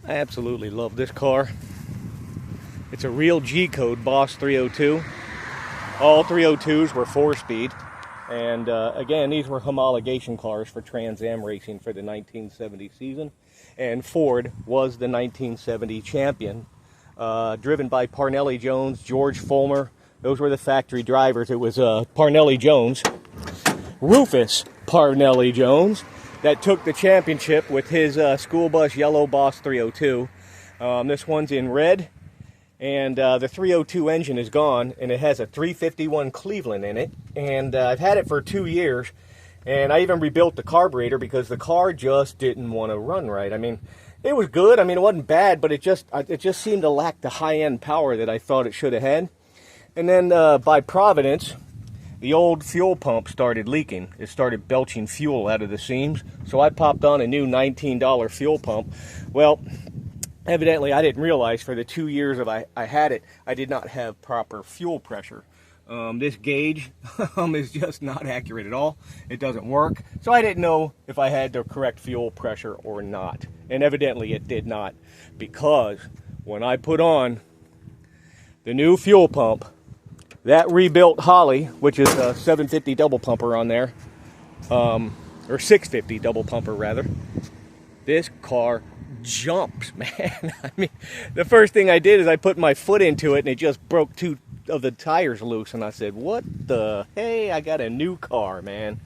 I absolutely love this car. It's a real G-code Boss 302. All 302s were 4-speed. And again, these were homologation cars for Trans Am racing for the 1970 season. And Ford was the 1970 champion. Driven by Parnelli Jones, George Fulmer. Those were the factory drivers. It was Parnelli Jones, Rufus Parnelli Jones, that took the championship with his school bus yellow Boss 302. This one's in red, and the 302 engine is gone, and it has a 351 Cleveland in it. And I've had it for 2 years, and I even rebuilt the carburetor because the car just didn't want to run right. I mean, it was good. I mean, it wasn't bad, but it just seemed to lack the high-end power that I thought it should have had. And then by Providence, the old fuel pump started leaking. It started belching fuel out of the seams. So I popped on a new $19 fuel pump. Well, evidently I didn't realize for the 2 years I had it, I did not have proper fuel pressure. This gauge is just not accurate at all. It doesn't work. So I didn't know if I had the correct fuel pressure or not. And evidently it did not, because when I put on the new fuel pump, that rebuilt Holly, which is a 750 double pumper on there, or 650 double pumper rather, this car jumps, man. I mean, the first thing I did is I put my foot into it and it just broke 2 of the tires loose, and I said, what the hey, I got a new car, man.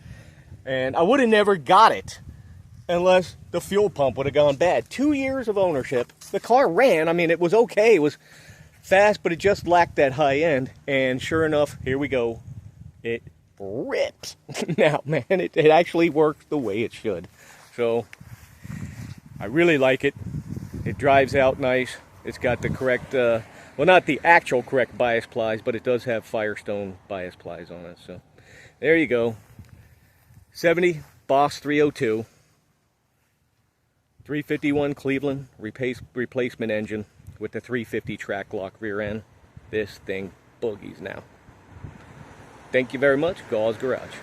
And I would have never got it unless the fuel pump would have gone bad. 2 years of ownership. The car ran. I mean, it was okay. It was fast, but it just lacked that high end. And sure enough, here we go. It rips. Now, man, it actually works the way it should. So I really like it. It drives out nice. It's got the correct, well, not the actual correct bias plies, but it does have Firestone bias plies on it. So there you go. 70 Boss 302. 351 Cleveland replacement engine with the 350 track lock rear end. This thing boogies now. Thank you very much. Gauze Garage.